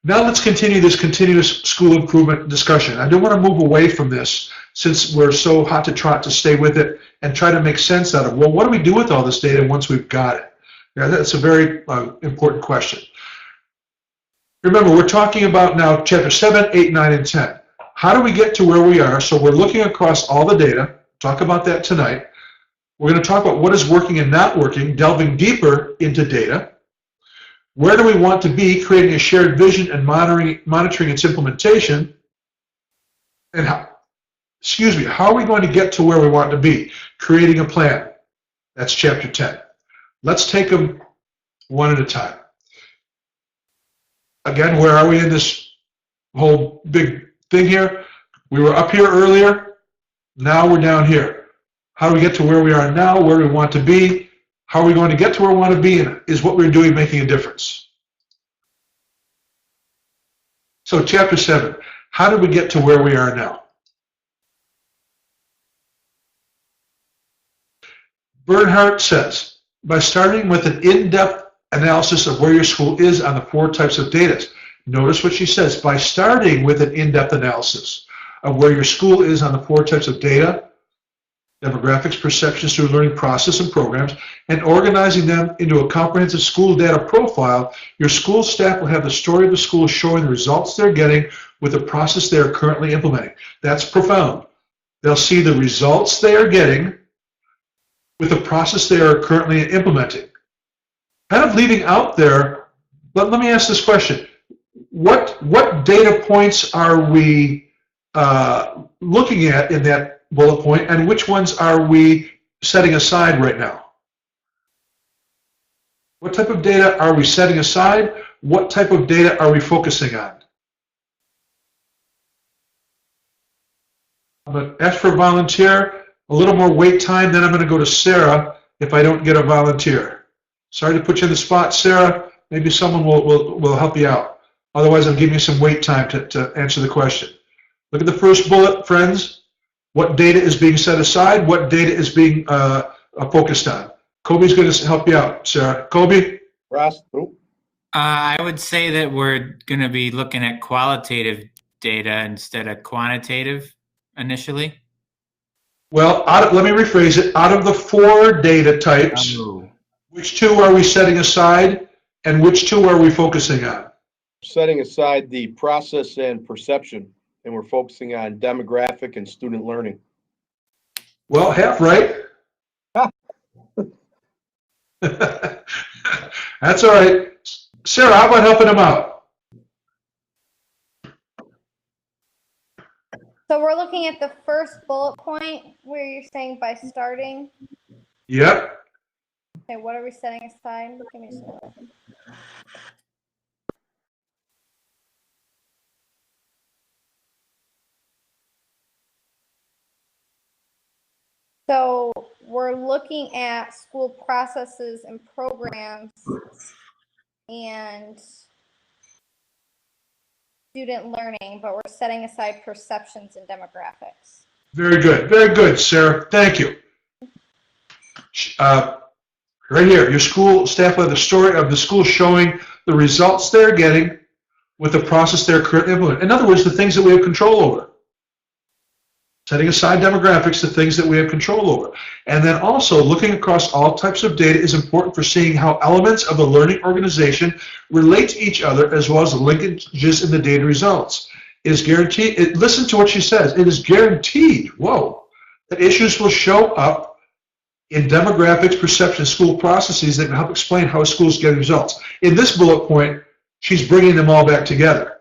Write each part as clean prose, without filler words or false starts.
Now let's continue this continuous school improvement discussion. I don't want to move away from this since we're so hot to trot to stay with it and try to make sense out of, well, what do we do with all this data once we've got it? Yeah, that's a very important question. Remember, we're talking about now chapter 7, 8, 9, and 10. How do we get to where we are? So we're looking across all the data. Talk about that tonight. We're going to talk about what is working and not working, delving deeper into data. Where do we want to be, creating a shared vision and monitoring its implementation? And how are we going to get to where we want to be? Creating a plan. That's chapter 10. Let's take them one at a time. Again, where are we in this whole big thing here? We were up here earlier. Now we're down here. How do we get to where we are now, where we want to be? How are we going to get to where we want to be? And is what we're doing making a difference? So chapter 7, how did we get to where we are now? Bernhardt says, by starting with an in-depth analysis of where your school is on the 4 types of data. Notice what she says, by starting with an in-depth analysis of where your school is on the 4 types of data, demographics, perceptions through learning process and programs, and organizing them into a comprehensive school data profile, your school staff will have the story of the school showing the results they're getting with the process they are currently implementing. That's profound. They'll see the results they are getting with the process they are currently implementing. Kind of leaving out there, but let me ask this question. What data points are we looking at in that bullet point, and which ones are we setting aside right now? What type of data are we setting aside? What type of data are we focusing on? I'm going to ask for a volunteer, a little more wait time, then I'm going to go to Sarah if I don't get a volunteer. Sorry to put you on the spot, Sarah. Maybe someone will help you out. Otherwise, I'll give you some wait time to answer the question. Look at the first bullet, friends. What data is being set aside? What data is being focused on? Kobe's going to help you out, Sarah. Kobe? Ross? I would say that we're going to be looking at qualitative data instead of quantitative initially. Well, let me rephrase it. Out of the 4 data types, which 2 are we setting aside and which 2 are we focusing on? Setting aside the process and perception, and we're focusing on demographic and student learning. Well, half right. That's all right. Sarah, how about helping him out? So we're looking at the first bullet point where you're saying by starting. Yep. Okay, what are we setting aside? Give me just a second. So we're looking at school processes and programs and student learning, but we're setting aside perceptions and demographics. Very good, Sarah. Thank you. Right here, your school staff will have the story of the school showing the results they're getting with the process they're currently implementing. In other words, the things that we have control over. Setting aside demographics, the things that we have control over. And then also looking across all types of data is important for seeing how elements of the learning organization relate to each other as well as the linkages in the data results. It is guaranteed, listen to what she says, it is guaranteed, that issues will show up in demographics, perception, school processes that can help explain how a school is getting results. In this bullet point, she's bringing them all back together.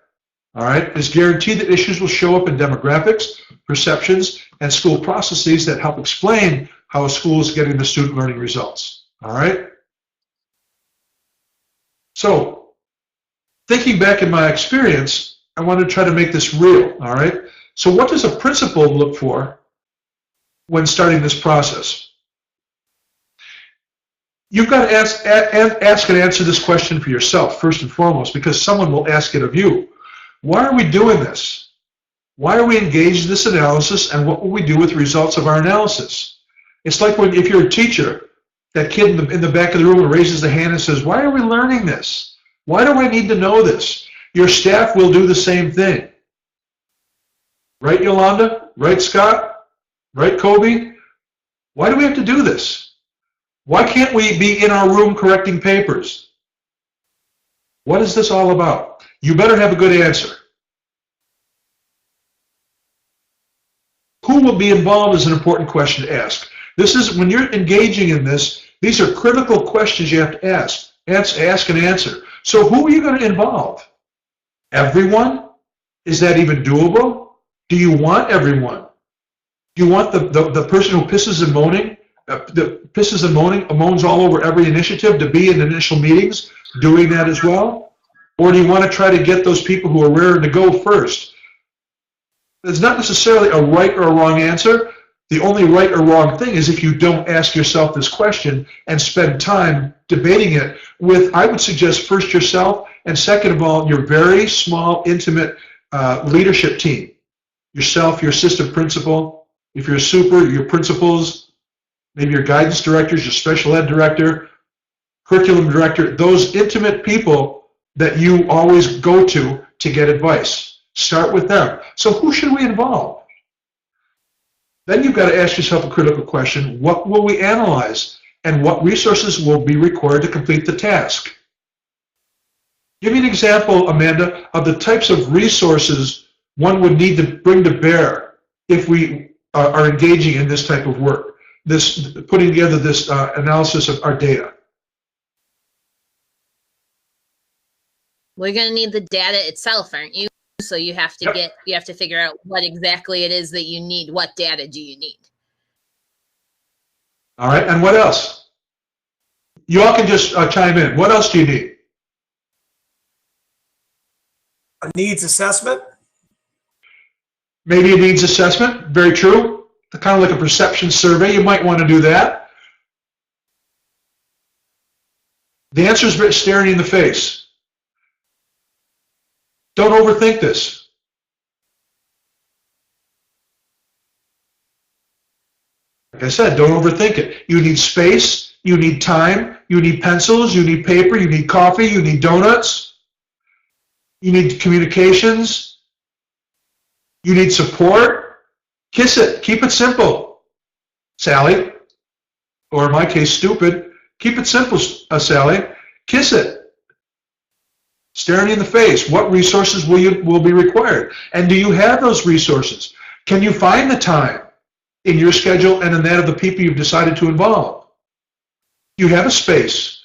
All right, it's guaranteed that issues will show up in demographics, perceptions, and school processes that help explain how a school is getting the student learning results. All right. So, thinking back in my experience, I want to try to make this real. All right. So, what does a principal look for when starting this process? You've got to ask and answer this question for yourself first and foremost, because someone will ask it of you. Why are we doing this? Why are we engaged in this analysis, and what will we do with the results of our analysis? It's like when, if you're a teacher, that kid in the back of the room raises the hand and says, why are we learning this? Why do I need to know this? Your staff will do the same thing. Right, Yolanda? Right, Scott? Right, Kobe? Why do we have to do this? Why can't we be in our room correcting papers? What is this all about? You better have a good answer. Who will be involved is an important question to ask. This is, when you're engaging in this, these are critical questions you have to ask. Ask and answer. So who are you going to involve? Everyone? Is that even doable? Do you want everyone? Do you want the person who pisses and moans all over every initiative to be in initial meetings doing that as well? Or do you want to try to get those people who are raring to go first? There's not necessarily a right or a wrong answer. The only right or wrong thing is if you don't ask yourself this question and spend time debating it with, I would suggest, first yourself, and second of all, your very small, intimate leadership team. Yourself, your assistant principal, if you're a super, your principals, maybe your guidance directors, your special ed director, curriculum director, those intimate people that you always go to get advice. Start with them. So who should we involve? Then you've got to ask yourself a critical question: what will we analyze, and what resources will be required to complete the task? Give me an example, Amanda, of the types of resources one would need to bring to bear if we are engaging in this type of work, putting together this analysis of our data. We're going to need the data itself, aren't you? So you have to you have to figure out what exactly it is that you need. What data do you need? All right, and what else? You all can just chime in. What else do you need? A needs assessment? Maybe a needs assessment, very true. Kind of like a perception survey, you might want to do that. The answer is staring you in the face. Don't overthink this. Like I said, don't overthink it. You need space, you need time, you need pencils, you need paper, you need coffee, you need donuts, you need communications, you need support. Kiss it. Keep it simple, Sally. Or in my case, stupid. Keep it simple, Sally. Kiss it. Staring you in the face. What resources will be required? And do you have those resources? Can you find the time in your schedule and in that of the people you've decided to involve? Do you have a space?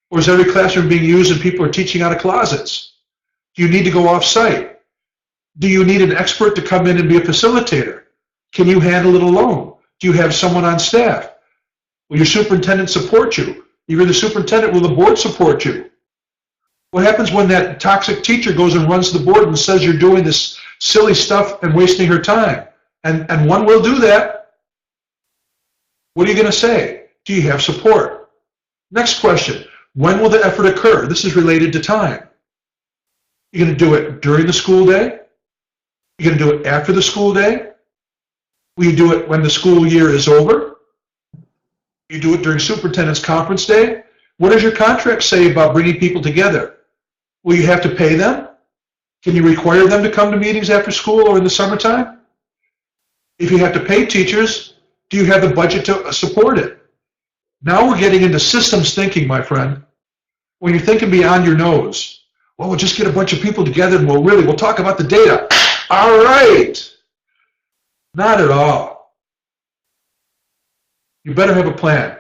Or is every classroom being used and people are teaching out of closets? Do you need to go off-site? Do you need an expert to come in and be a facilitator? Can you handle it alone? Do you have someone on staff? Will your superintendent support you? You're the superintendent, will the board support you? What happens when that toxic teacher goes and runs the board and says you're doing this silly stuff and wasting her time? And one will do that. What are you going to say? Do you have support? Next question, when will the effort occur? This is related to time. You're going to do it during the school day? You're going to do it after the school day? Will you do it when the school year is over? You do it during superintendent's conference day? What does your contract say about bringing people together? Will you have to pay them? Can you require them to come to meetings after school or in the summertime? If you have to pay teachers, do you have the budget to support it? Now we're getting into systems thinking, my friend. When you're thinking beyond your nose, well, we'll just get a bunch of people together and we'll talk about the data. All right. Not at all. You better have a plan.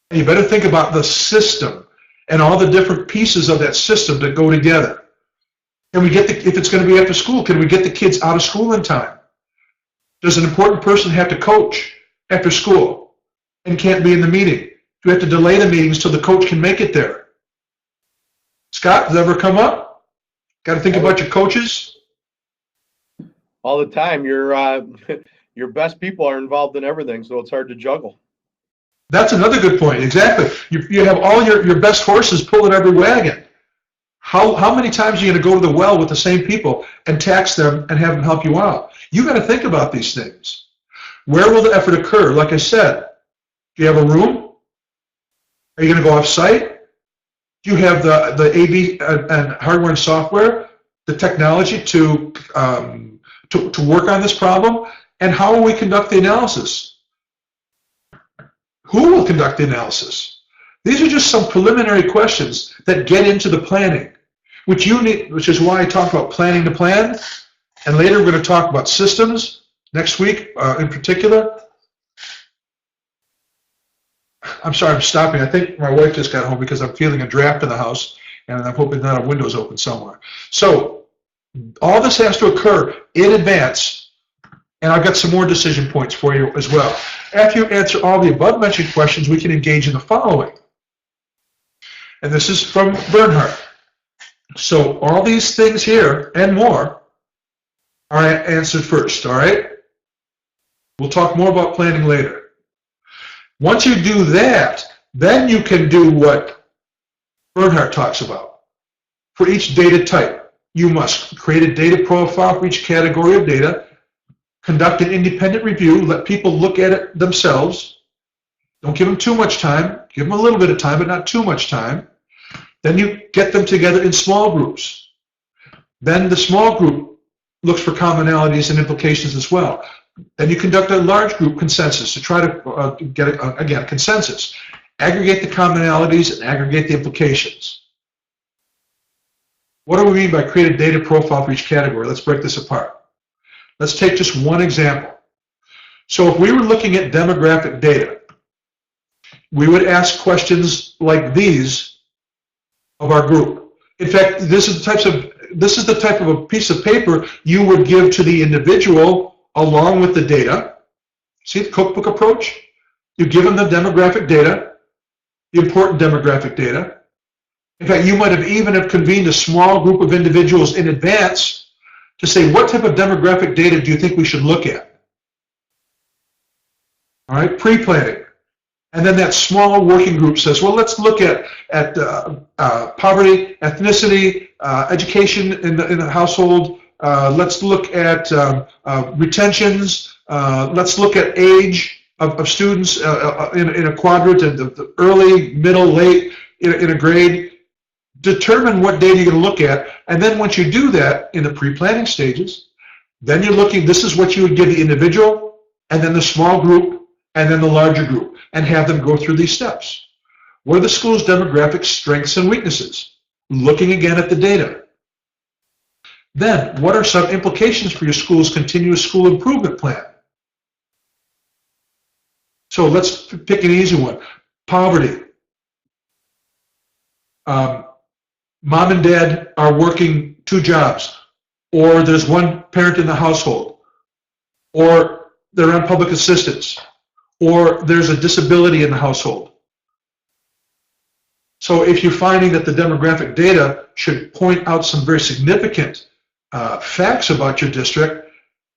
And you better think about the system and all the different pieces of that system that go together. Can we get if it's going to be after school, can we get the kids out of school in time? Does an important person have to coach after school and can't be in the meeting? Do we have to delay the meetings till the coach can make it there? Scott, does that ever come up? Got to think about your coaches? All the time. Your best people are involved in everything, so it's hard to juggle. That's another good point. Exactly. You have all your best horses pulling every wagon. How many times are you going to go to the well with the same people and tax them and have them help you out? You got to think about these things. Where will the effort occur? Like I said, do you have a room? Are you going to go off-site? You have the AV and hardware and software, the technology to work on this problem, and how will we conduct the analysis? Who will conduct the analysis? These are just some preliminary questions that get into the planning, which is why I talk about planning the plan, and later we're going to talk about systems next week in particular. I'm sorry, I'm stopping. I think my wife just got home because I'm feeling a draft in the house, and I'm hoping that our window's open somewhere. So all this has to occur in advance, and I've got some more decision points for you as well. After you answer all the above-mentioned questions, we can engage in the following. And this is from Bernhardt. So all these things here and more are answered first, all right? We'll talk more about planning later. Once you do that, then you can do what Bernhardt talks about. For each data type, you must create a data profile for each category of data, conduct an independent review, let people look at it themselves. Don't give them too much time. Give them a little bit of time, but not too much time. Then you get them together in small groups. Then the small group looks for commonalities and implications as well. Then you conduct a large group consensus to try to get, again, a consensus. Aggregate the commonalities and aggregate the implications. What do we mean by create a data profile for each category? Let's break this apart. Let's take just one example. So if we were looking at demographic data, we would ask questions like these of our group. In fact, this is the type of a piece of paper you would give to the individual along with the data. See the cookbook approach? You give them the demographic data, the important demographic data. In fact, you might have even convened a small group of individuals in advance to say, what type of demographic data do you think we should look at? All right, pre-planning. And then that small working group says, well, let's look at poverty, ethnicity, education in the household. Let's look at retentions. Let's look at age of students in a quadrant, and the early, middle, late in a grade. Determine what data you're going to look at, and then once you do that in the pre-planning stages, then you're looking, this is what you would give the individual, and then the small group, and then the larger group, and have them go through these steps. What are the school's demographic strengths and weaknesses? Looking again at the data. Then, what are some implications for your school's continuous school improvement plan? So let's pick an easy one. Poverty. Mom and dad are working 2 jobs, or there's one parent in the household, or they're on public assistance, or there's a disability in the household. So if you're finding that the demographic data should point out some very significant facts about your district,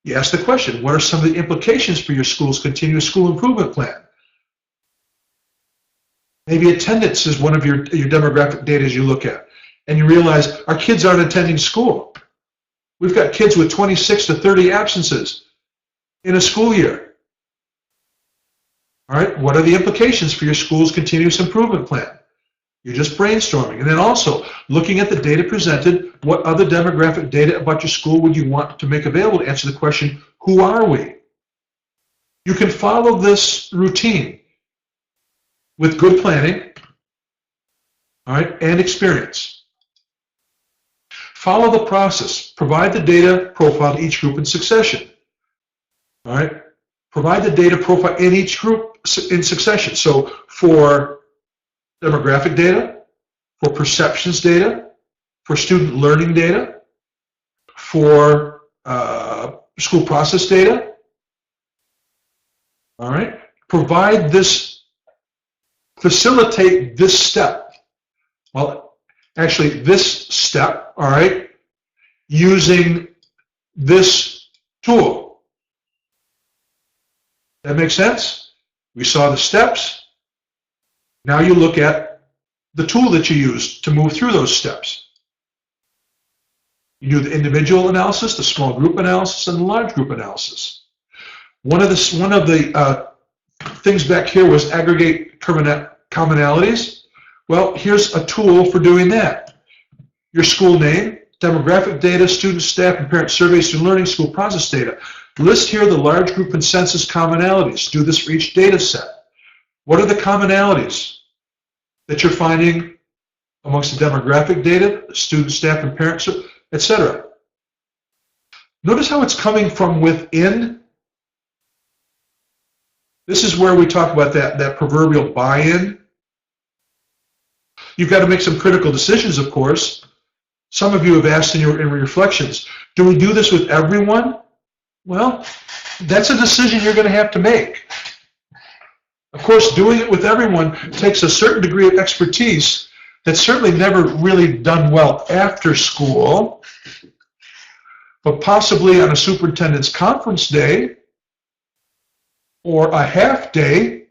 you ask the question, what are some of the implications for your school's continuous school improvement plan? Maybe attendance is one of your demographic data you look at, and you realize our kids aren't attending school. We've got kids with 26 to 30 absences in a school year. All right, what are the implications for your school's continuous improvement plan? You're just brainstorming. And then also, looking at the data presented, what other demographic data about your school would you want to make available to answer the question, who are we? You can follow this routine with good planning, all right, and experience. Follow the process. Provide the data profile to each group in succession. All right? Provide the data profile in each group in succession. So for demographic data, for perceptions data, for student learning data, for school process data. All right? Provide this, facilitate this step. Well, actually, this step, all right, using this tool. That makes sense? We saw the steps. Now you look at the tool that you use to move through those steps. You do the individual analysis, the small group analysis, and the large group analysis. One of the things back here was aggregate commonalities. Well, here's a tool for doing that. Your school name, demographic data, student, staff, and parent surveys, student learning, school process data. List here the large group consensus commonalities. Do this for each data set. What are the commonalities that you're finding amongst the demographic data, student, staff, and parents, etc.? Notice how it's coming from within. This is where we talk about that proverbial buy-in. You've got to make some critical decisions, of course. Some of you have asked in your reflections, do we do this with everyone? Well, that's a decision you're going to have to make. Of course, doing it with everyone takes a certain degree of expertise that's certainly never really done well after school, but possibly on a superintendent's conference day or a half day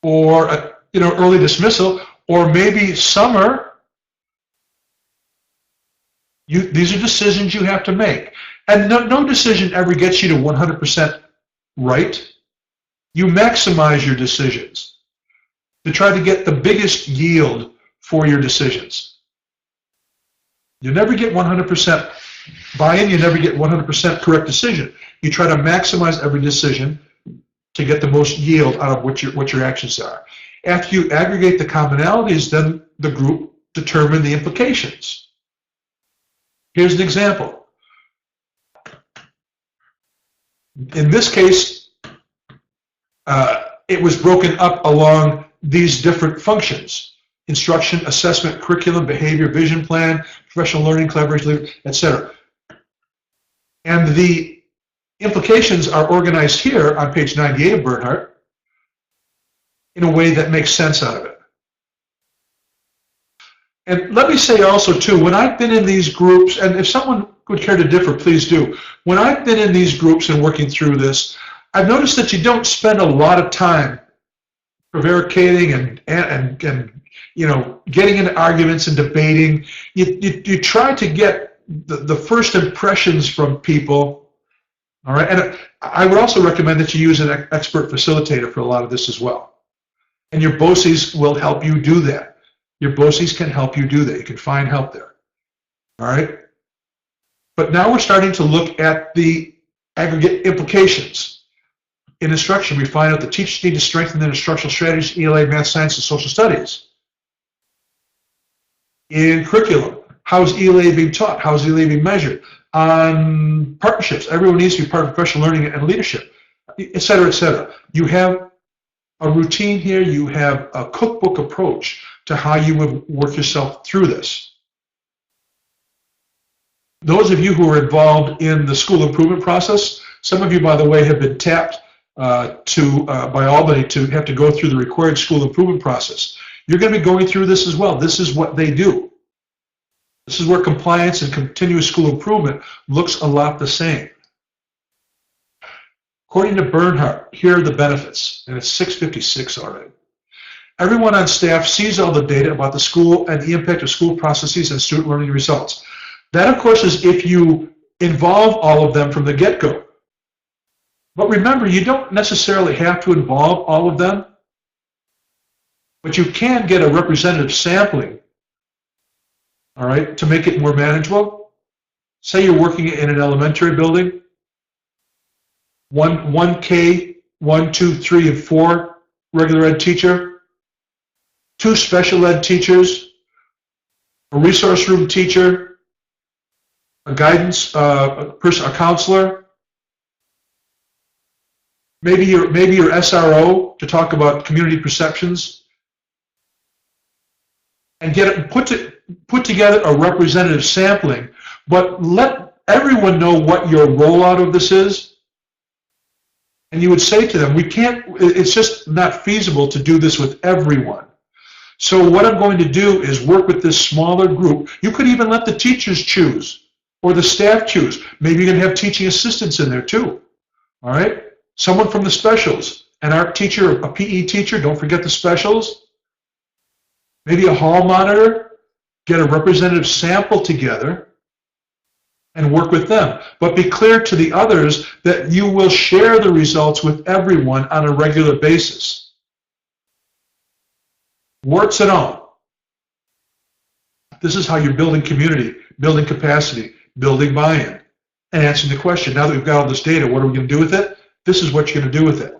or a early dismissal, or maybe summer. These are decisions you have to make. And no decision ever gets you to 100% right. You maximize your decisions to try to get the biggest yield for your decisions. You never get 100% buy-in, you never get 100% correct decision. You try to maximize every decision to get the most yield out of what your actions are. After you aggregate the commonalities, then the group determine the implications. Here's an example. In this case, it was broken up along these different functions: instruction, assessment, curriculum, behavior, vision plan, professional learning, collaboration, etc. And the implications are organized here on page 98 of Bernhardt in a way that makes sense out of it. And let me say also, too, when I've been in these groups, and if someone would care to differ, please do. When I've been in these groups and working through this, I've noticed that you don't spend a lot of time prevaricating and getting into arguments and debating. You try to get the first impressions from people, all right? And I would also recommend that you use an expert facilitator for a lot of this as well. And your BOCES will help you do that. Your BOCES can help you do that. You can find help there, all right? But now we're starting to look at the aggregate implications. In instruction, we find out that teachers need to strengthen their instructional strategies, ELA, math, science, and social studies. In curriculum, how is ELA being taught? How is ELA being measured? On partnerships, everyone needs to be part of professional learning and leadership, et cetera, et cetera. You have a routine here, you have a cookbook approach to how you would work yourself through this. Those of you who are involved in the school improvement process, some of you, by the way, have been tapped by Albany to have to go through the required school improvement process. You're going to be going through this as well. This is what they do. This is where compliance and continuous school improvement looks a lot the same. According to Bernhardt, here are the benefits, and it's 656 already. Everyone on staff sees all the data about the school and the impact of school processes and student learning results. That, of course, is if you involve all of them from the get-go. But remember, you don't necessarily have to involve all of them, but you can get a representative sampling, all right, to make it more manageable. Say you're working in an elementary building, 1K, 1, 2, 3, and 4 regular ed teacher, 2 special ed teachers, a resource room teacher, a guidance person, a counselor, maybe your SRO to talk about community perceptions, and put together a representative sampling, but let everyone know what your rollout of this is. And you would say to them, it's just not feasible to do this with everyone. So what I'm going to do is work with this smaller group. You could even let the teachers choose or the staff choose. Maybe you're going to have teaching assistants in there too, all right? Someone from the specials, an art teacher, a PE teacher, don't forget the specials. Maybe a hall monitor, get a representative sample together and work with them. But be clear to the others that you will share the results with everyone on a regular basis. warts and all. This is how you're building community, building capacity, building buy-in, and answering the question, now that we've got all this data, what are we going to do with it? This is what you're going to do with it.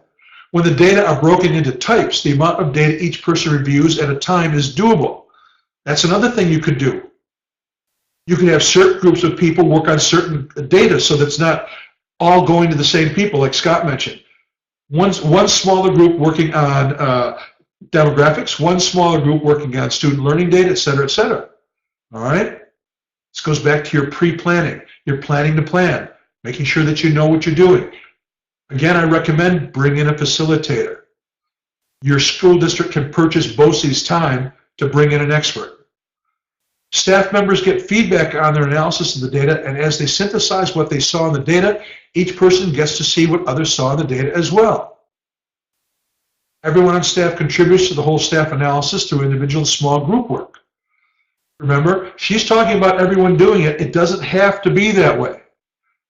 When the data are broken into types, the amount of data each person reviews at a time is doable. That's another thing you could do. You could have certain groups of people work on certain data so that's not all going to the same people, like Scott mentioned. One smaller group working on demographics, one smaller group working on student learning data, et cetera, et cetera. All right? This goes back to your pre-planning. You're planning to plan, making sure that you know what you're doing. Again, I recommend bring in a facilitator. Your school district can purchase BOCES time to bring in an expert. Staff members get feedback on their analysis of the data, and as they synthesize what they saw in the data, each person gets to see what others saw in the data as well. Everyone on staff contributes to the whole staff analysis through individual small group work. Remember, she's talking about everyone doing it. It doesn't have to be that way.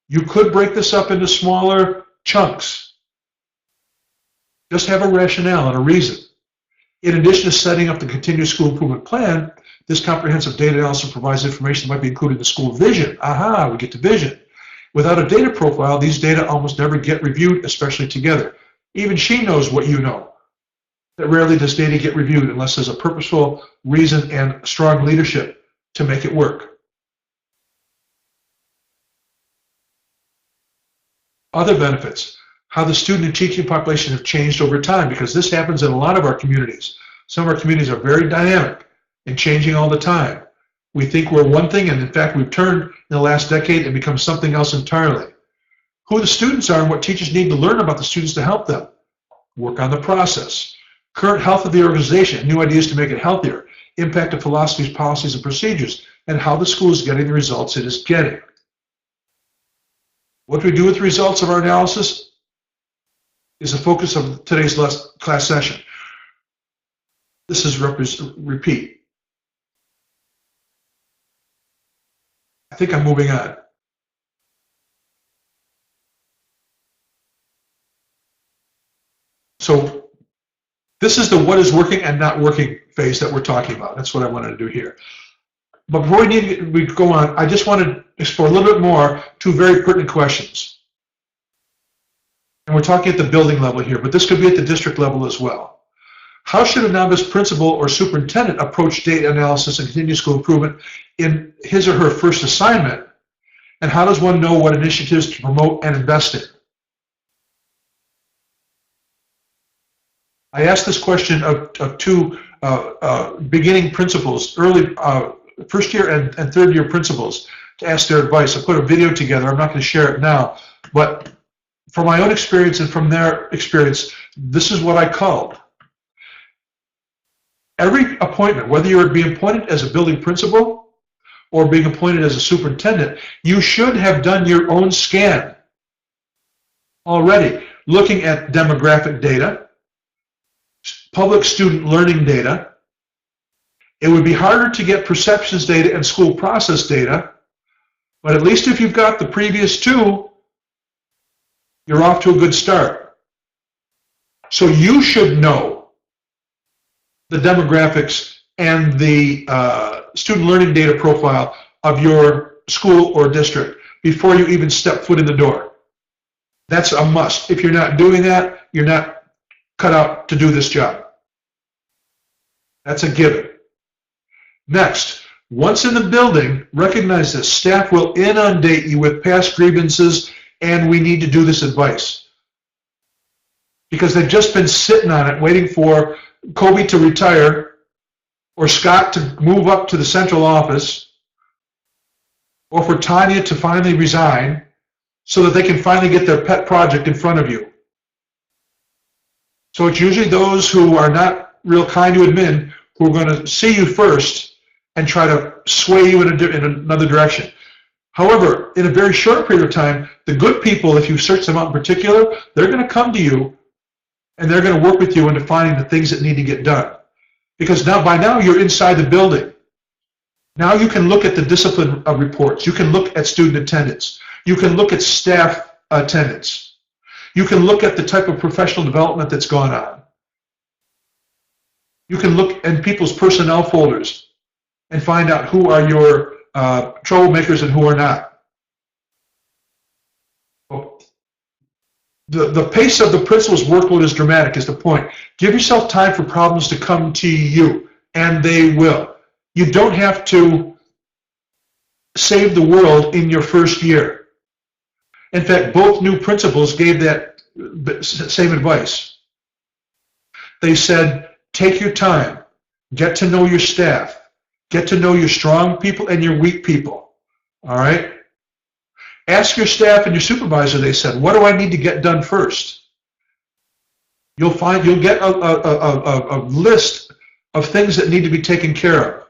You could break this up into smaller chunks. Just have a rationale and a reason. In addition to setting up the continuous school improvement plan, this comprehensive data analysis provides information that might be included in the school vision. Aha, we get to vision. Without a data profile, these data almost never get reviewed, especially together. Even she knows what you know, that rarely does data get reviewed unless there's a purposeful reason and strong leadership to make it work. Other benefits, how the student and teaching population have changed over time, because this happens in a lot of our communities. Some of our communities are very dynamic and changing all the time. We think we're one thing, and in fact, we've turned in the last decade and become something else entirely. Who the students are and what teachers need to learn about the students to help them. Work on the process. Current health of the organization, new ideas to make it healthier. Impact of philosophies, policies, and procedures, and how the school is getting the results it is getting. What do we do with the results of our analysis is the focus of today's class session. This is repeat. I think I'm moving on. So this is the what is working and not working phase that we're talking about. That's what I wanted to do here. But before we go on, I just want to explore a little bit more two very pertinent questions. And we're talking at the building level here, but this could be at the district level as well. How should a novice principal or superintendent approach data analysis and continuous school improvement in his or her first assignment? And how does one know what initiatives to promote and invest in? I asked this question of two beginning principals, early first year and third year principals, to ask their advice. I put a video together. I'm not going to share it now, but from my own experience and from their experience, this is what I called. Every appointment, whether you're being appointed as a building principal or being appointed as a superintendent, you should have done your own scan already, looking at demographic data, public student learning data. It would be harder to get perceptions data and school process data, but at least if you've got the previous two, you're off to a good start. So you should know the demographics and the student learning data profile of your school or district before you even step foot in the door. That's a must. If you're not doing that, you're not cut out to do this job. That's a given. Next, once in the building, recognize this. Staff will inundate you with past grievances, and we need to do this advice. Because they've just been sitting on it, waiting for Kobe to retire, or Scott to move up to the central office, or for Tanya to finally resign, so that they can finally get their pet project in front of you. So it's usually those who are not real kind to admin who are going to see you first and try to sway you in another direction. However, in a very short period of time, the good people, if you search them out in particular, they're going to come to you and they're going to work with you into finding the things that need to get done. Because by now you're inside the building. Now you can look at the discipline reports. You can look at student attendance. You can look at staff attendance. You can look at the type of professional development that's gone on. You can look in people's personnel folders and find out who are your troublemakers and who are not. The pace of the principal's workload is dramatic, is the point. Give yourself time for problems to come to you, and they will. You don't have to save the world in your first year. In fact, both new principals gave that same advice. They said, take your time, get to know your staff, get to know your strong people and your weak people, all right? Ask your staff and your supervisor, they said, what do I need to get done first? You'll get a list of things that need to be taken care of.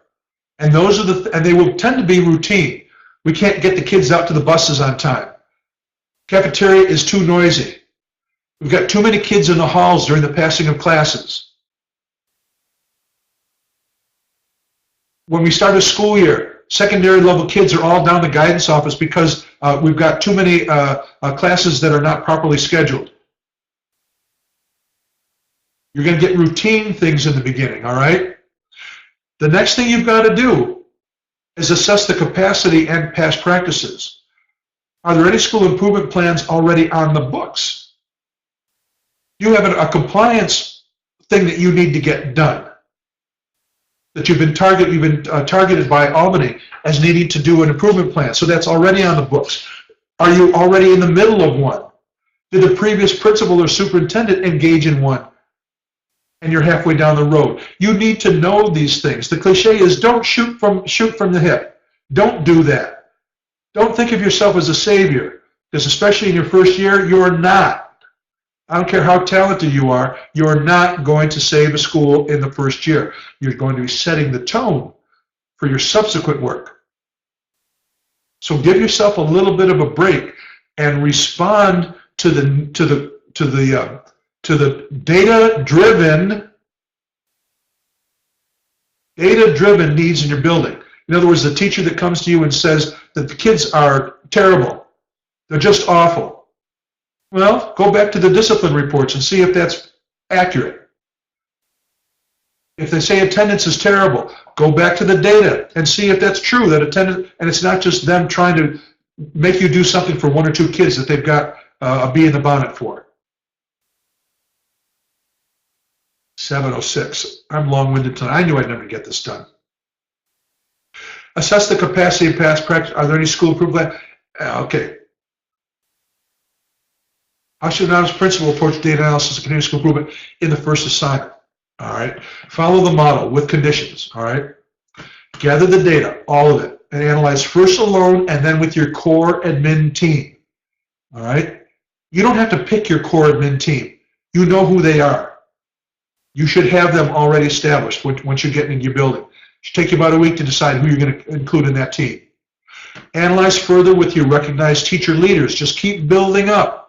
And those are and they will tend to be routine. We can't get the kids out to the buses on time. Cafeteria is too noisy. We've got too many kids in the halls during the passing of classes. When we start a school year, secondary level kids are all down the guidance office because we've got too many classes that are not properly scheduled. You're going to get routine things in the beginning, all right? The next thing you've got to do is assess the capacity and past practices. Are there any school improvement plans already on the books? You have a compliance thing that you need to get done, that you've been targeted by Albany as needing to do an improvement plan. So that's already on the books. Are you already in the middle of one? Did the previous principal or superintendent engage in one? And you're halfway down the road. You need to know these things. The cliche is don't shoot from the hip. Don't do that. Don't think of yourself as a savior, because especially in your first year, you're not. I don't care how talented you are, you're not going to save a school in the first year. You're going to be setting the tone for your subsequent work. So give yourself a little bit of a break and respond to the data-driven needs in your building. In other words, the teacher that comes to you and says that the kids are terrible, they're just awful. Well, go back to the discipline reports and see if that's accurate. If they say attendance is terrible, go back to the data and see if that's true, that attendance, and it's not just them trying to make you do something for one or two kids that they've got a bee in the bonnet for. 7:06. I'm long-winded tonight. I knew I'd never get this done. Assess the capacity of past practice. Are there any school improvement plans? Okay. How should an honest principal approach data analysis and continuous school improvement in the first assignment? All right. Follow the model with conditions. All right. Gather the data, all of it, and analyze first alone and then with your core admin team. All right. You don't have to pick your core admin team. You know who they are. You should have them already established once you get into your building. It should take you about a week to decide who you're going to include in that team. Analyze further with your recognized teacher leaders. Just keep building up.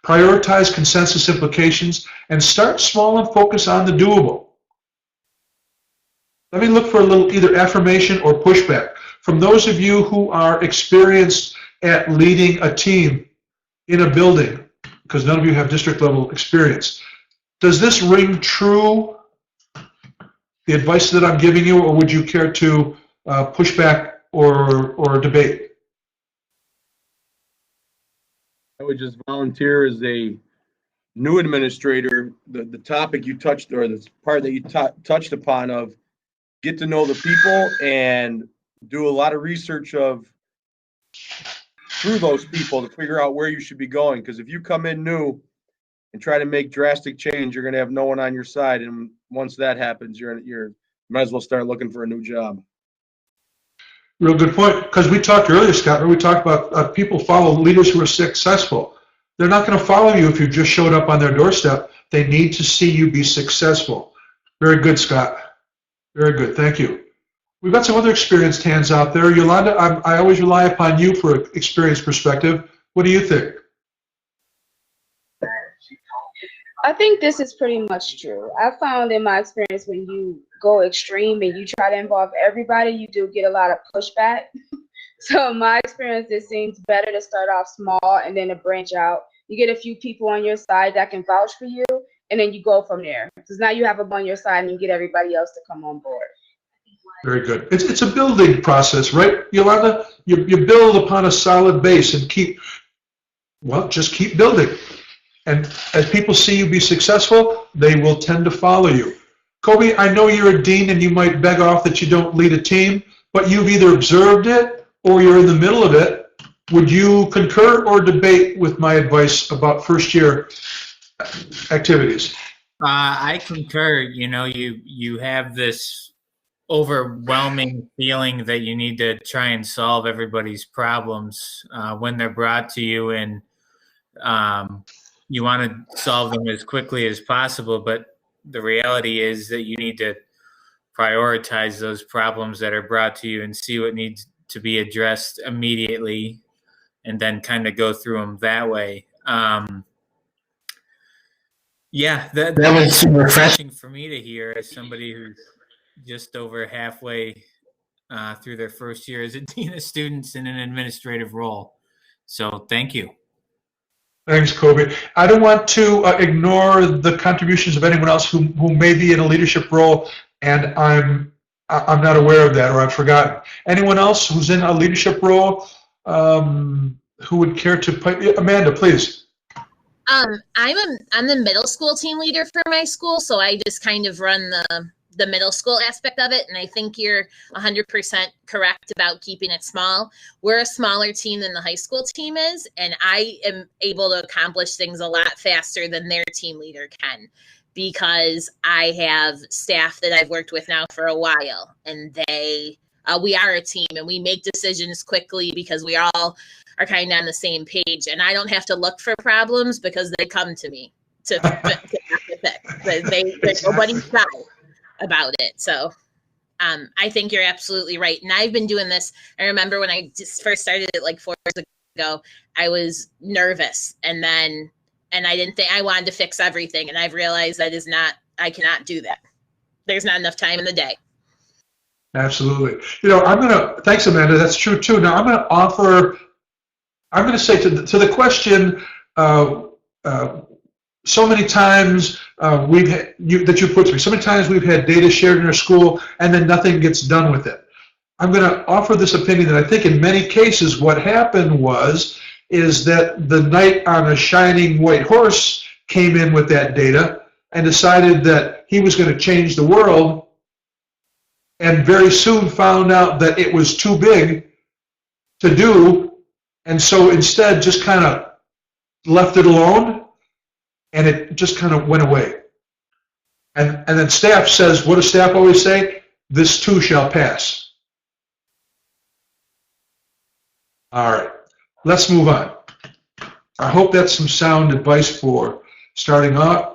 Prioritize consensus implications and start small and focus on the doable. Let me look for a little either affirmation or pushback from those of you who are experienced at leading a team in a building, because none of you have district level experience. Does this ring true, the advice that I'm giving you, or would you care to push back or debate? I would just volunteer as a new administrator. The topic you touched, or the part that you touched upon of get to know the people and do a lot of research through those people to figure out where you should be going. Because if you come in new and try to make drastic change, you're going to have no one on your side. And once that happens, you might as well start looking for a new job. Real good point, because we talked earlier, Scott, where we talked about people follow leaders who are successful. They're not going to follow you if you just showed up on their doorstep. They need to see you be successful. Very good, Scott. Very good. Thank you. We've got some other experienced hands out there. Yolanda, I always rely upon you for an experience perspective. What do you think? I think this is pretty much true. I found in my experience when you go extreme and you try to involve everybody, you do get a lot of pushback. So in my experience, it seems better to start off small and then to branch out. You get a few people on your side that can vouch for you, and then you go from there. Because now you have them on your side and you get everybody else to come on board. Very good. It's a building process, right, Yolanda? You build upon a solid base and just keep building. And as people see you be successful, they will tend to follow you. Kobe, I know you're a dean and you might beg off that you don't lead a team, but you've either observed it or you're in the middle of it. Would you concur or debate with my advice about first year activities? I concur. You know, you have this overwhelming feeling that you need to try and solve everybody's problems when they're brought to you, and you want to solve them as quickly as possible. But the reality is that you need to prioritize those problems that are brought to you and see what needs to be addressed immediately, and then kind of go through them that way. Yeah, that was refreshing for me to hear as somebody who's just over halfway through their first year as a dean of students in an administrative role. So thank you. Thanks, Kobe. I don't want to ignore the contributions of anyone else who may be in a leadership role, and I'm not aware of that, or I've forgotten. Anyone else who's in a leadership role who would care to pipe? Amanda, please. I'm the middle school team leader for my school, so I just kind of run the middle school aspect of it, and I think you're 100% correct about keeping it small. We're a smaller team than the high school team is, and I am able to accomplish things a lot faster than their team leader can, because I have staff that I've worked with now for a while, and we are a team, and we make decisions quickly because we all are kind of on the same page, and I don't have to look for problems because they come to me to fix. Nobody's shy about it. So I think you're absolutely right. And I've been doing this. I remember when I just first started it like 4 years ago, I was nervous, and I didn't think I wanted to fix everything. And I've realized I cannot do that. There's not enough time in the day. Absolutely. Thanks, Amanda. That's true too. Now I'm going to say to the question, so many times that you put to me, so many times we've had data shared in our school and then nothing gets done with it. I'm going to offer this opinion that I think in many cases what happened is that the knight on a shining white horse came in with that data and decided that he was going to change the world, and very soon found out that it was too big to do, and so instead just kind of left it alone, and it just kind of went away. And then staff says, what does staff always say? This too shall pass. All right, let's move on. I hope that's some sound advice for starting off.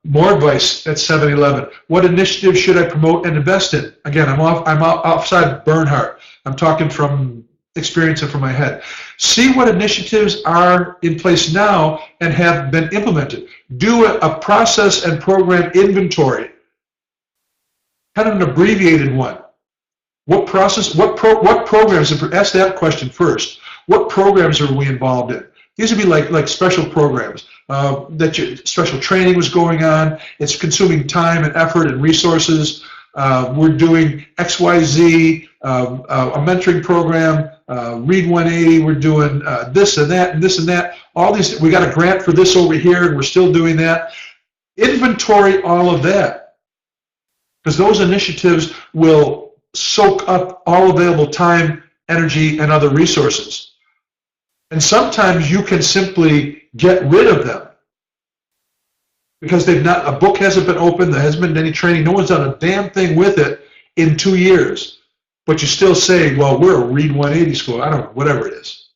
More advice at 7-11. What initiatives should I promote and invest in? Again, I'm outside Bernhardt. I'm talking from experience and from my head. See what initiatives are in place now and have been implemented. Do a process and program inventory, kind of an abbreviated one. What programs, ask that question first. What programs are we involved in? These would be like special programs, special training was going on. It's consuming time and effort and resources. We're doing XYZ, a mentoring program, Read 180, we're doing this and that and this and that. All these, we got a grant for this over here and we're still doing that. Inventory all of that, because those initiatives will soak up all available time, energy, and other resources. And sometimes you can simply get rid of them because a book hasn't been opened, there hasn't been any training, no one's done a damn thing with it in 2 years. But you still say, well, we're a Read 180 school, I don't know, whatever it is.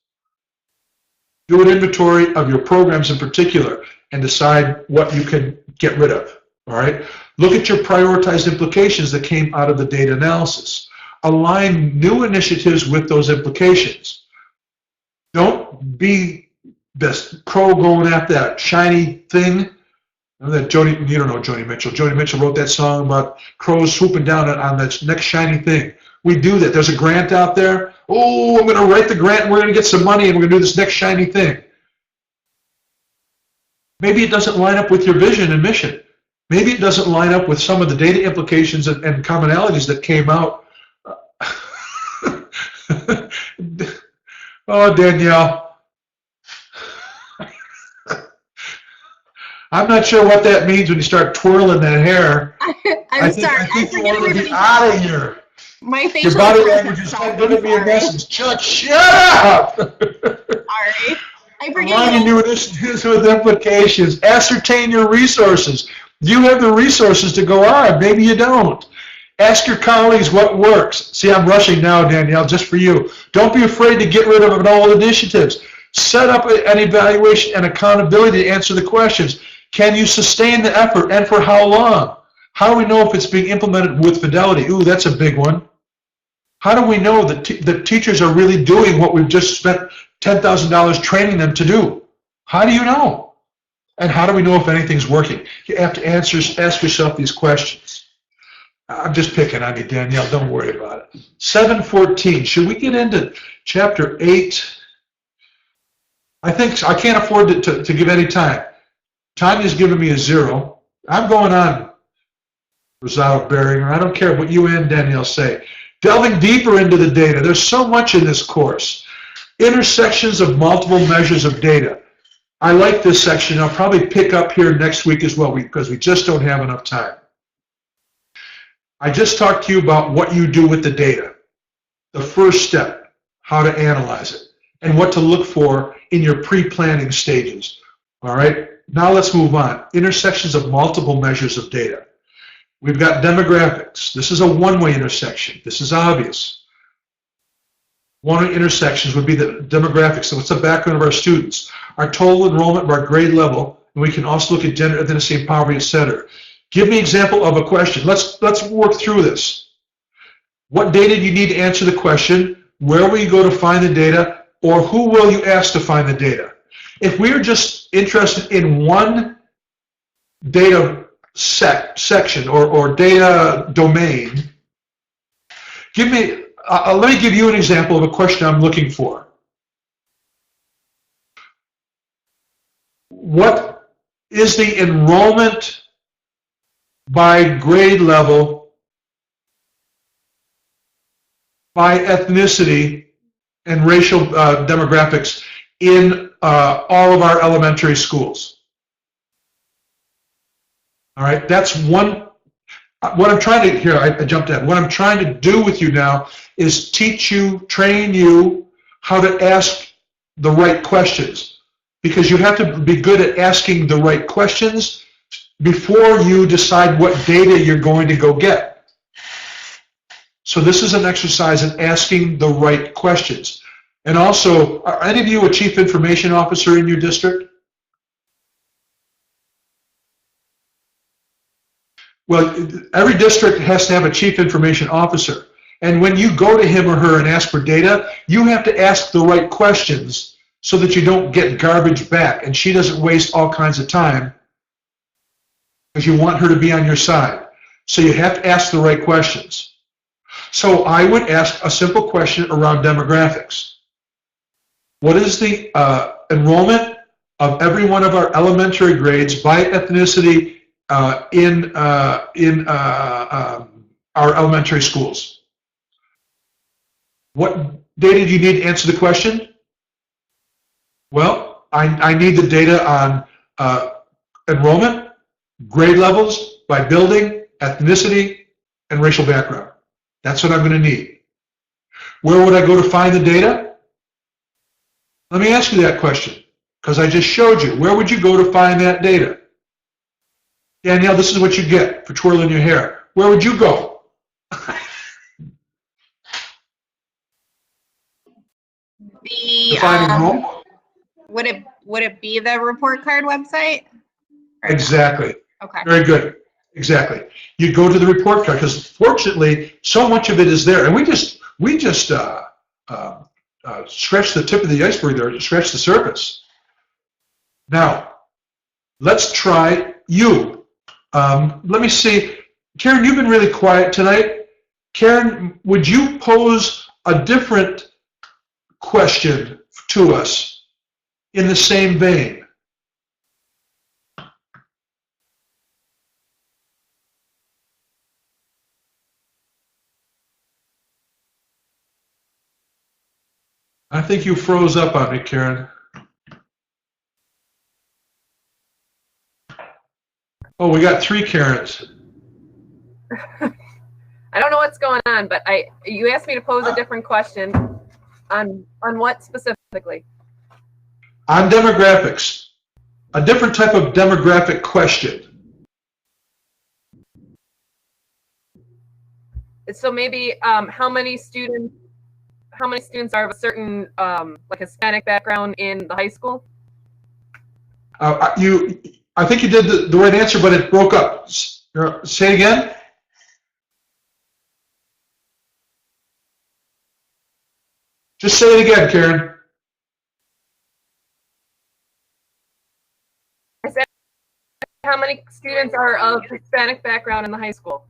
Do an inventory of your programs in particular and decide what you can get rid of, all right? Look at your prioritized implications that came out of the data analysis. Align new initiatives with those implications. Don't be this pro going after that shiny thing. You don't know Joni Mitchell. Joni Mitchell wrote that song about crows swooping down on that next shiny thing. We do that. There's a grant out there. Oh, I'm going to write the grant and we're going to get some money and we're going to do this next shiny thing. Maybe it doesn't line up with your vision and mission. Maybe it doesn't line up with some of the data implications and commonalities that came out. Oh, Danielle. I'm not sure what that means when you start twirling that hair. I'm sorry. I think you forget want to be everybody. out of here. My facial Your body expressions language is suck. not giving me a I'm message. Chuck, shut up! sorry. I forget Aligning new initiatives with implications. Ascertain your resources. You have the resources to go on. Maybe you don't. Ask your colleagues what works. See, I'm rushing now, Danielle, just for you. Don't be afraid to get rid of old initiatives. Set up an evaluation and accountability to answer the questions. Can you sustain the effort, and for how long? How do we know if it's being implemented with fidelity? Ooh, that's a big one. How do we know that the teachers are really doing what we've just spent $10,000 training them to do? How do you know? And how do we know if anything's working? You have to ask yourself these questions. I'm just picking on you, Danielle. Don't worry about it. 7:14. Should we get into chapter 8? I think I can't afford to give any time. Tanya's giving me a 0. I'm going on Rosado Beringer. I don't care what you and Danielle say. Delving deeper into the data. There's so much in this course. Intersections of multiple measures of data. I like this section. I'll probably pick up here next week as well because we just don't have enough time. I just talked to you about what you do with the data. The first step, how to analyze it, and what to look for in your pre-planning stages. All right, now let's move on. Intersections of multiple measures of data. We've got demographics. This is a one-way intersection. This is obvious. One-way intersections would be the demographics. So what's the background of our students? Our total enrollment by grade level, and we can also look at gender, ethnicity, and poverty, etc. Give me an example of a question. Let's work through this. What data do you need to answer the question? Where will you go to find the data? Or who will you ask to find the data? If we are just interested in one data section or data domain, let me give you an example of a question I'm looking for. What is the enrollment by grade level, by ethnicity and racial demographics in all of our elementary schools? All right, that's one. What I'm trying to, here, I jumped ahead. What I'm trying to do with you now is teach you, train you how to ask the right questions, because you have to be good at asking the right questions before you decide what data you're going to go get. So this is an exercise in asking the right questions. And also, are any of you a chief information officer in your district? Well, every district has to have a chief information officer. And when you go to him or her and ask for data, you have to ask the right questions so that you don't get garbage back and she doesn't waste all kinds of time, because you want her to be on your side. So you have to ask the right questions. So I would ask a simple question around demographics. What is the enrollment of every one of our elementary grades by ethnicity in our elementary schools? What data do you need to answer the question? Well, I need the data on enrollment, grade levels by building, ethnicity, and racial background. That's what I'm going to need. Where would I go to find the data? Let me ask you that question, because I just showed you. Where would you go to find that data? Danielle, this is what you get for twirling your hair. Where would you go? Would it be the report card website? Exactly. Okay. Very good. Exactly. You go to the report card, because fortunately, so much of it is there, and we just scratch the tip of the iceberg there, scratch the surface. Now, let's try you. Let me see. Karen, you've been really quiet tonight. Karen, would you pose a different question to us in the same vein? I think you froze up on me, Karen. Oh, we got 3 Karens. I don't know what's going on, but you asked me to pose a different question on what specifically? On demographics. A different type of demographic question. So maybe how many students are of a certain like Hispanic background in the high school? I think you did the right answer, but it broke up. Say it again. Just say it again, Karen. I said, how many students are of Hispanic background in the high school?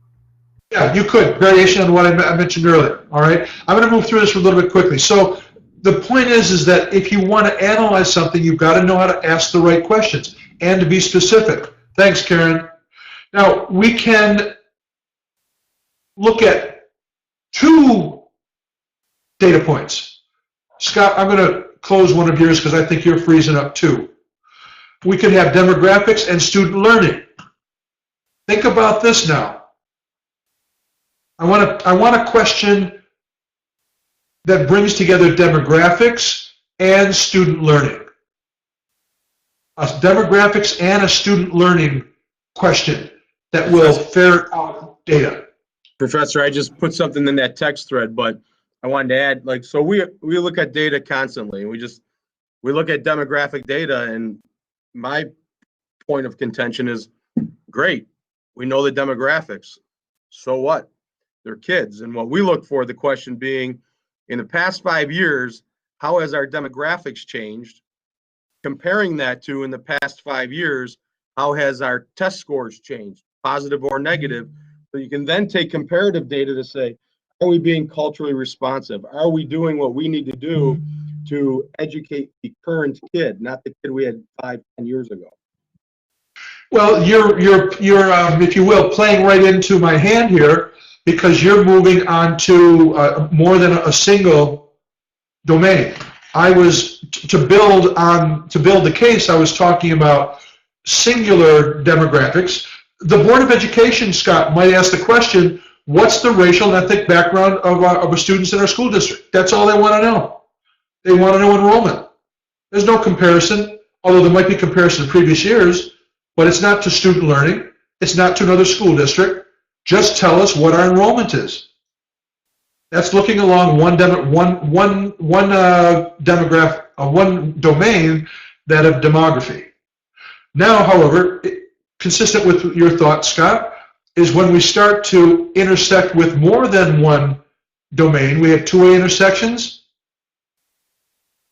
Yeah, you could. Variation on what I mentioned earlier. All right. I'm going to move through this a little bit quickly. So the point is that if you want to analyze something, you've got to know how to ask the right questions and to be specific. Thanks, Karen. Now, we can look at 2 data points. Scott, I'm going to close one of yours because I think you're freezing up too. We could have demographics and student learning. Think about this now. I want a question that brings together demographics and student learning. A demographics and a student learning question that will ferret out data. Professor, I just put something in that text thread, but I wanted to add, like, so we look at data constantly. We look at demographic data, and my point of contention is, great, we know the demographics. So what? They're kids. And what we look for, the question being, in the past 5 years, how has our demographics changed? Comparing that to, in the past 5 years, how has our test scores changed, positive or negative? So you can then take comparative data to say, are we being culturally responsive? Are we doing what we need to do to educate the current kid, not the kid we had 5, 10 years ago? Well, you're if you will, playing right into my hand here, because you're moving on to more than a single domain. I was to build the case. I was talking about singular demographics. The Board of Education, Scott, might ask the question, what's the racial and ethnic background of our students in our school district? That's all they want to know. They want to know enrollment. There's no comparison, although there might be comparison to previous years, but it's not to student learning. It's not to another school district. Just tell us what our enrollment is. That's looking along one domain, that of demography. Now, however, consistent with your thought, Scott, is when we start to intersect with more than one domain, we have two-way intersections.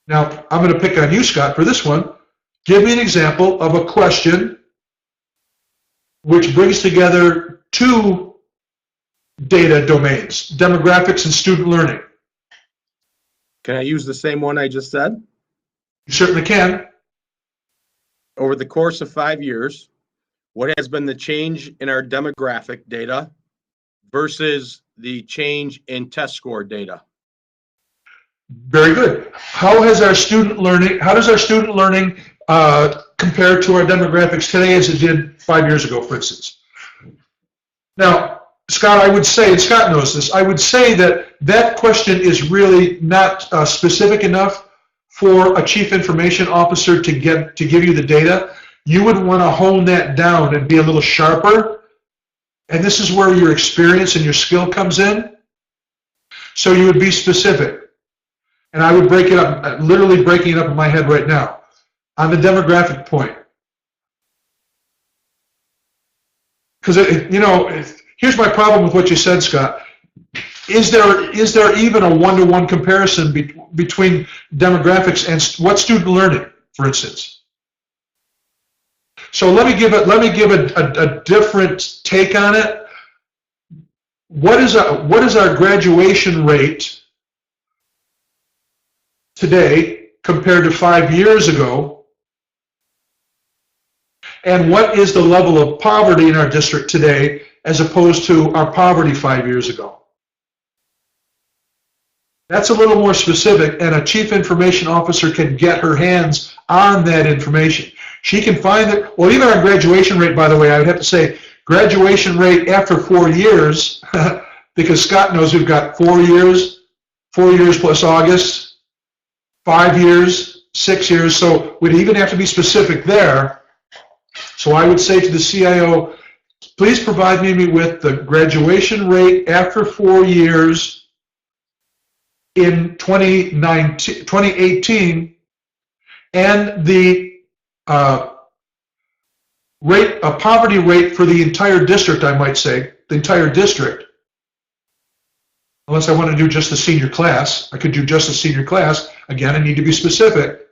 Now, I'm going to pick on you, Scott, for this one. Give me an example of a question which brings together two data domains, demographics and student learning. Can I use the same one I just said? You certainly can. Over the course of 5 years, what has been the change in our demographic data versus the change in test score data? Very good. How does our student learning compare to our demographics today as it did 5 years ago, for instance? Now, Scott, I would say, and Scott knows this, I would say that that question is really not specific enough for a chief information officer to give you the data. You would want to hone that down and be a little sharper. And this is where your experience and your skill comes in. So you would be specific. And I would break it up, literally breaking it up in my head right now. On the demographic point. Because, here's my problem with what you said, Scott. Is there even a one-to-one comparison between demographics and what student learning, for instance? So let me give a different take on it. What is our graduation rate today compared to 5 years ago? And what is the level of poverty in our district today as opposed to our poverty 5 years ago? That's a little more specific, and a chief information officer can get her hands on that information. She can find it. Well, even our graduation rate, by the way, I would have to say graduation rate after 4 years, because Scott knows we've got 4 years plus August, 5 years, 6 years, so we'd even have to be specific there. So I would say to the CIO, please provide me with the graduation rate after 4 years in 2018, and the poverty rate for the entire district, I might say, the entire district. Unless I want to do just the senior class, I could do just the senior class. Again, I need to be specific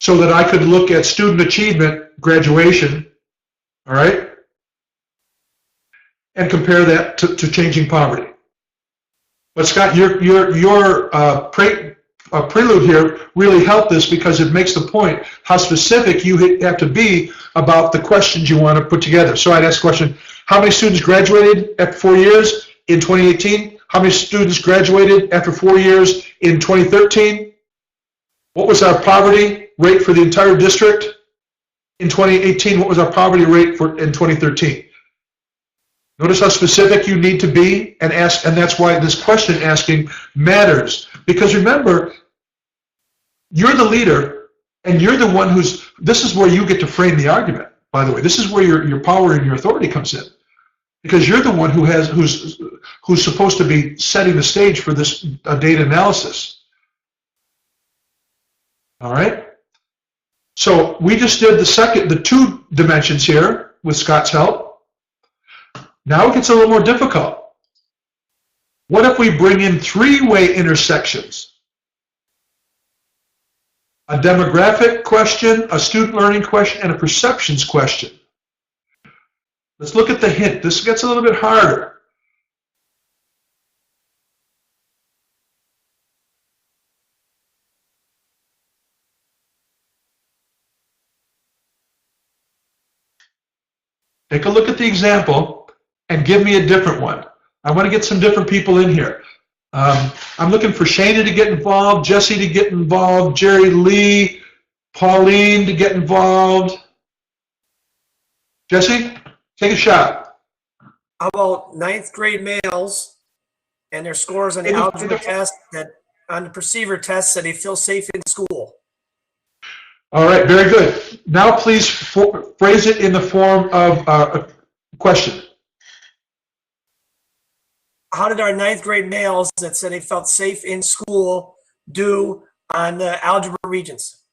so that I could look at student achievement, graduation, all right, and compare that to changing poverty. But Scott, your prelude here really helped this because it makes the point how specific you have to be about the questions you want to put together. So I'd ask the question, how many students graduated after 4 years in 2018? How many students graduated after 4 years in 2013? What was our poverty rate for the entire district in 2018? What was our poverty rate in 2013? Notice how specific you need to be and ask, and that's why this question asking matters. Because remember, you're the leader, and you're the one this is where you get to frame the argument, by the way. This is where your power and your authority comes in. Because you're the one who's supposed to be setting the stage for this data analysis. All right? So we just did the 2 dimensions here with Scott's help. Now it gets a little more difficult. What if we bring in 3-way intersections? A demographic question, a student learning question, and a perceptions question. Let's look at the hint. This gets a little bit harder. Take a look at the example and give me a different one. I want to get some different people in here. I'm looking for Shana to get involved, Jesse to get involved, Jerry Lee, Pauline to get involved. Jesse, take a shot. How about 9th grade males and their scores on the algebra test, on the perceiver test, that they feel safe in school? All right, very good. Now please phrase it in the form of a question. How did our 9th grade males that said they felt safe in school do on the algebra regions?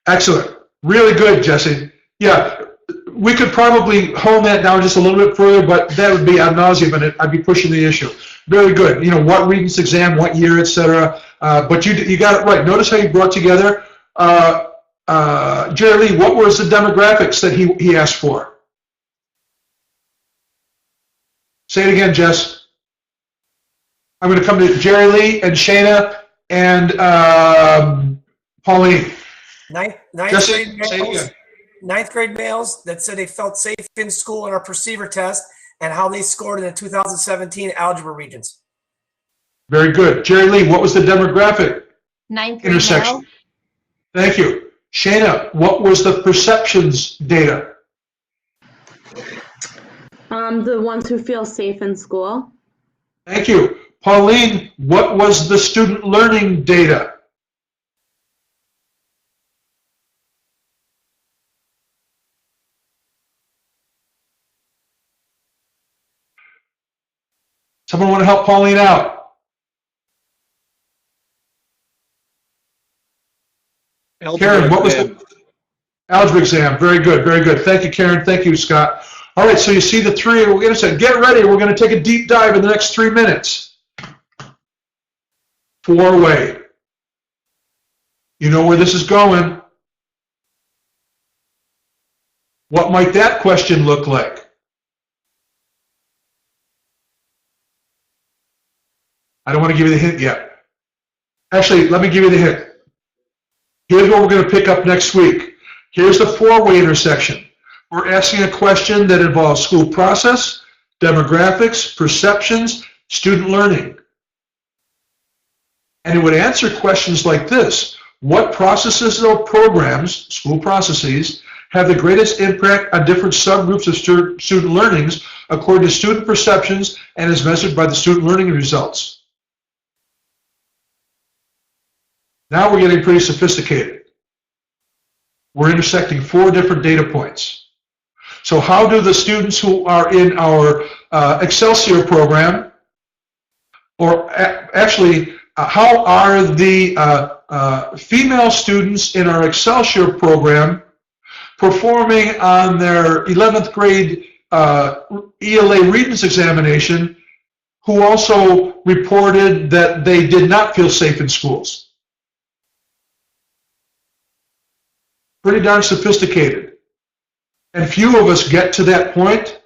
Excellent. Really good, Jesse. Yeah, we could probably hone that down just a little bit further, but that would be ad nauseum, and I'd be pushing the issue. Very good. You know, what Regents exam, what year, etc. But you got it right. Notice how you brought together. Jerry Lee, what was the demographics that he asked for? Say it again, Jess. I'm going to come to Jerry Lee and Shana and Pauline. Ninth grade males that said they felt safe in school in our perceiver test, and how they scored in the 2017 algebra regions. Very good. Jerry Lee, what was the demographic 9th grade intersection? male. Thank you. Shana, what was the perceptions data? The ones who feel safe in school. Thank you. Pauline, what was the student learning data? Someone want to help Pauline out? Karen, what was the algebra exam? Very good, very good. Thank you, Karen. Thank you, Scott. All right, so you see the 3. We're going to say, get ready. We're going to take a deep dive in the next 3 minutes. 4-way. You know where this is going. What might that question look like? I don't want to give you the hint yet. Actually, let me give you the hint. Here's what we're going to pick up next week. Here's the 4-way intersection. We're asking a question that involves school process, demographics, perceptions, student learning. And it would answer questions like this. What processes or programs, school processes, have the greatest impact on different subgroups of student learnings according to student perceptions and is measured by the student learning results? Now we're getting pretty sophisticated. We're intersecting 4 different data points. So how do the students who are in our Excelsior program, or actually, how are the female students in our Excelsior program performing on their 11th grade ELA Regents examination, who also reported that they did not feel safe in schools? Pretty darn sophisticated. And few of us get to that point